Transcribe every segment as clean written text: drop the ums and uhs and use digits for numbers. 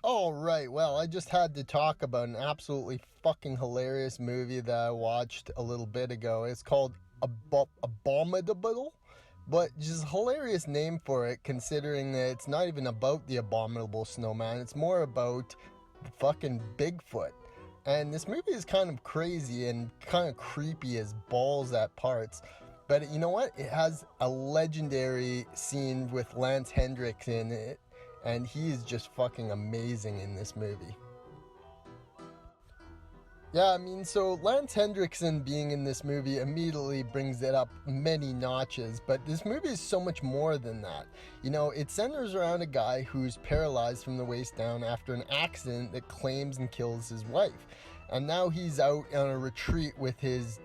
Alright, well, I just had to talk about an absolutely fucking hilarious movie that I watched a little bit ago. It's called Abominable, but just hilarious name for it, considering that it's not even about the abominable snowman. It's more about the fucking Bigfoot. And this movie is kind of crazy and kind of creepy as balls at parts. But you know what? It has a legendary scene with Lance Henriksen in it, and he is just fucking amazing in this movie. Yeah, I mean, so Lance Henriksen being in this movie immediately brings it up many notches, but this movie is so much more than that. You know, it centers around a guy who's paralyzed from the waist down after an accident that claims and kills his wife. And now he's out on a retreat with his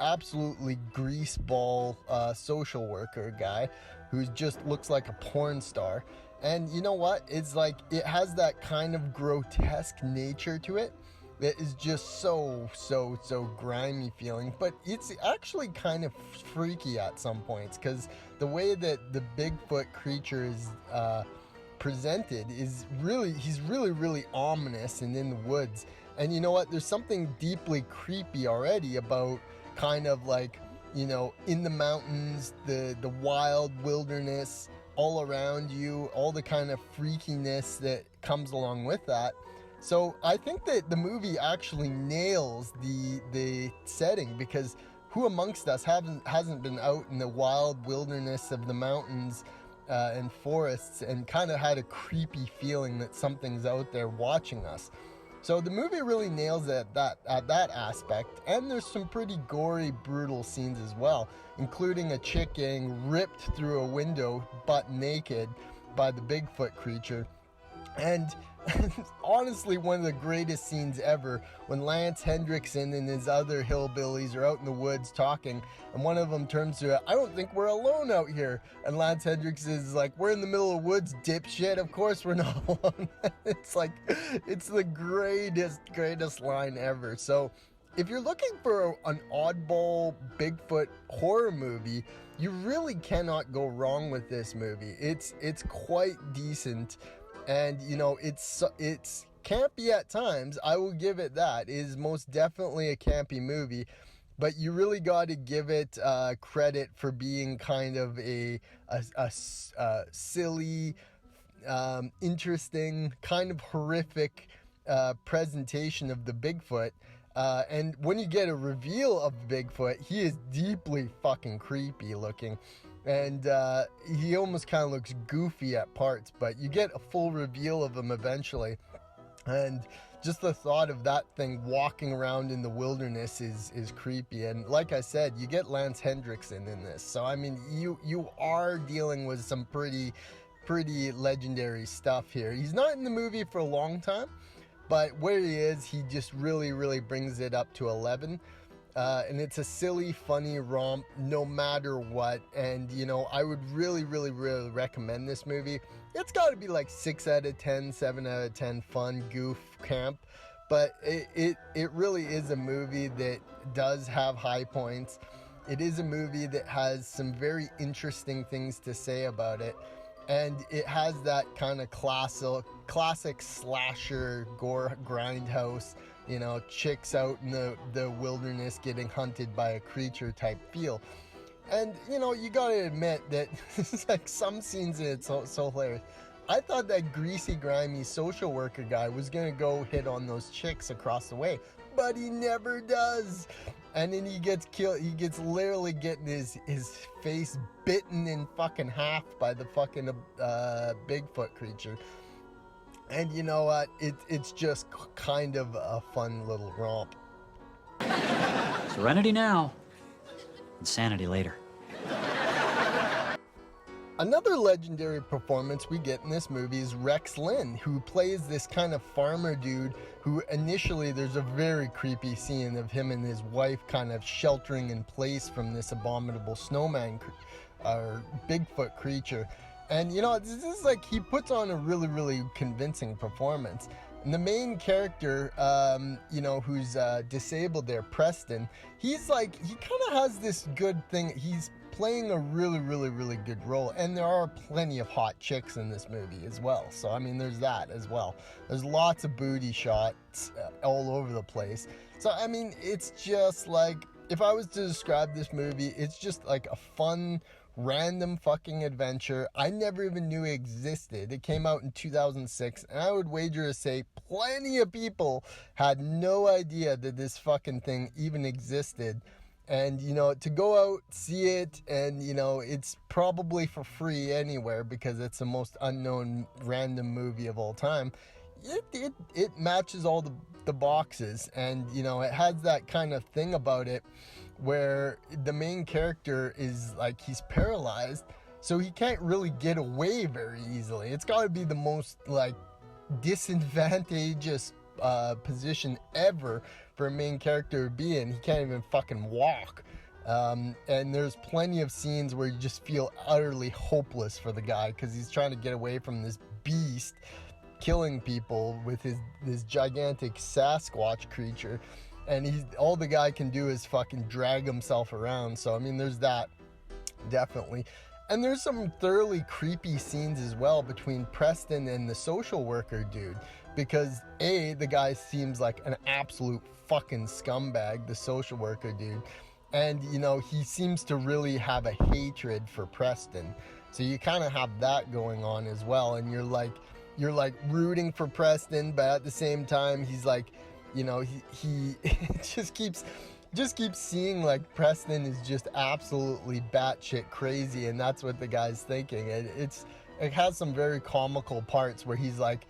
absolutely greaseball social worker guy who just looks like a porn star. And you know what? It's like it has that kind of grotesque nature to it that is just so grimy feeling, but it's actually kind of freaky at some points, because the way that the Bigfoot creature is presented is he's really ominous and in the woods. And you know what? There's something deeply creepy already about kind of like, you know, in the mountains, the wild wilderness all around you, all the kind of freakiness that comes along with that. So I think that the movie actually nails the setting, because who amongst us hasn't been out in the wild wilderness of the mountains and forests and kind of had a creepy feeling that something's out there watching us? So the movie really nails it at that aspect, and there's some pretty gory, brutal scenes as well, including a chick getting ripped through a window butt naked by the Bigfoot creature. And honestly, one of the greatest scenes ever, when Lance Henriksen and his other hillbillies are out in the woods talking, and one of them turns to her, "I don't think we're alone out here." And Lance Henriksen is like, "We're in the middle of the woods, dipshit. Of course we're not alone." It's like, it's the greatest line ever. So if you're looking for an oddball Bigfoot horror movie, you really cannot go wrong with this movie. It's quite decent. And you know, it's campy at times. I will give it that. It is most definitely a campy movie, but you really got to give it credit for being kind of a silly, interesting, kind of horrific presentation of the Bigfoot. And when you get a reveal of Bigfoot, he is deeply fucking creepy looking. And he almost kind of looks goofy at parts, but you get a full reveal of him eventually. And just the thought of that thing walking around in the wilderness is creepy. And like I said, you get Lance Henriksen in this. So, I mean, you are dealing with some pretty legendary stuff here. He's not in the movie for a long time, but where he is, he just really brings it up to 11. And it's a silly, funny romp no matter what. And, you know, I would really recommend this movie. It's got to be like 6 out of 10, 7 out of 10 fun, goof, camp. But it really is a movie that does have high points. It is a movie that has some very interesting things to say about it. And it has that kind of classic slasher gore grindhouse, you know, chicks out in the wilderness getting hunted by a creature type feel. And, you know, you gotta admit that it's like some scenes in it so hilarious. I thought that greasy, grimy social worker guy was gonna go hit on those chicks across the way, but he never does. And then he gets killed. He gets literally getting his face bitten in fucking half by the fucking Bigfoot creature. And you know what? It's just kind of a fun little romp. Serenity now, insanity later. Another legendary performance we get in this movie is Linn, who plays this kind of farmer dude who initially there's a very creepy scene of him and his wife kind of sheltering in place from this abominable snowman or Bigfoot creature. And you know, this is like he puts on a really convincing performance. And the main character, you know, who's disabled there, Preston, he's like, he kind of has this good thing. He's playing a really, really, really good role. And there are plenty of hot chicks in this movie as well. So, I mean, there's that as well. There's lots of booty shots all over the place. So, I mean, it's just like, if I was to describe this movie, it's just like a fun, random fucking adventure I never even knew existed. It came out in 2006, and I would wager to say plenty of people had no idea that this fucking thing even existed. And, you know, to go out, see it, and, you know, it's probably for free anywhere because it's the most unknown random movie of all time. It matches all the boxes, and, you know, it has that kind of thing about it where the main character is like, he's paralyzed, so he can't really get away very easily. It's got to be the most like disadvantageous position ever for a main character to be in. He can't even fucking walk. And there's plenty of scenes where you just feel utterly hopeless for the guy because he's trying to get away from this beast killing people with this gigantic Sasquatch creature, and all the guy can do is fucking drag himself around. So I mean, there's that, definitely. And there's some thoroughly creepy scenes as well between Preston and the social worker dude, because the guy seems like an absolute fucking scumbag, the social worker dude, and you know, he seems to really have a hatred for Preston. So you kind of have that going on as well, and you're like rooting for Preston, but at the same time, he's like, you know, he just keeps seeing like Preston is just absolutely batshit crazy, and that's what the guy's thinking. And it has some very comical parts where he's like,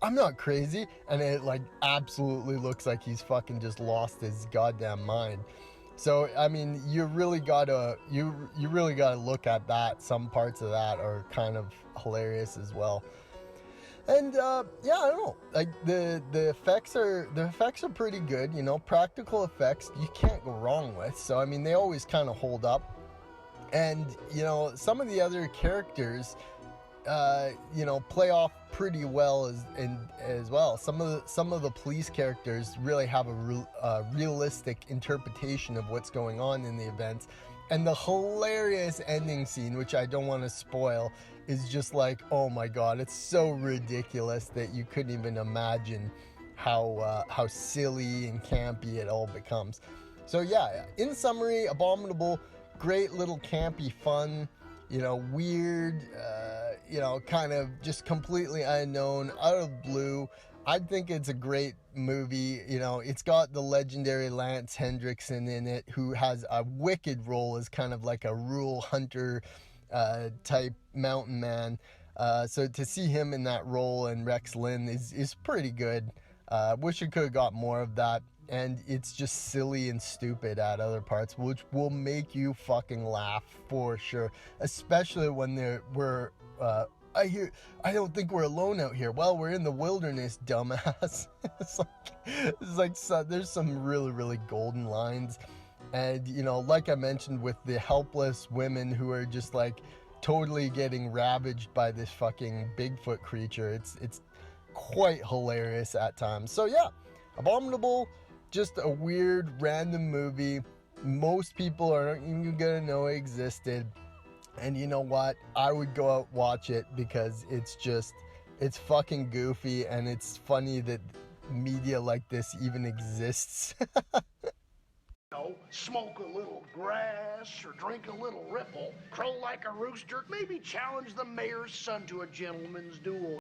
I'm not crazy, and it like absolutely looks like he's fucking just lost his goddamn mind. So I mean, you really gotta look at that. Some parts of that are kind of hilarious as well. And yeah, I don't know, like the effects are pretty good, you know, practical effects you can't go wrong with. So I mean, they always kind of hold up. And you know, some of the other characters you know, play off pretty well as well. Some of the police characters really have a realistic interpretation of what's going on in the events. And the hilarious ending scene, which I don't want to spoil, is just like, oh my god, it's so ridiculous that you couldn't even imagine how silly and campy it all becomes. So yeah, in summary, Abominable, great little campy fun, you know, weird, you know, kind of just completely unknown, out of blue. I think it's a great movie. You know, it's got the legendary Lance Henriksen in it, who has a wicked role as kind of like a rural hunter type mountain man. So to see him in that role, and Linn is pretty good. Wish it could have got more of that. And it's just silly and stupid at other parts, which will make you fucking laugh for sure. Especially when I don't think we're alone out here. Well, we're in the wilderness, dumbass. There's some really, really golden lines. And, you know, like I mentioned with the helpless women who are just like totally getting ravaged by this fucking Bigfoot creature. It's quite hilarious at times. So yeah, Abominable, just a weird, random movie. Most people aren't even gonna know it existed. And you know what? I would go out watch it because it's fucking goofy, and it's funny that media like this even exists. Smoke a little grass or drink a little ripple, crow like a rooster, maybe challenge the mayor's son to a gentleman's duel.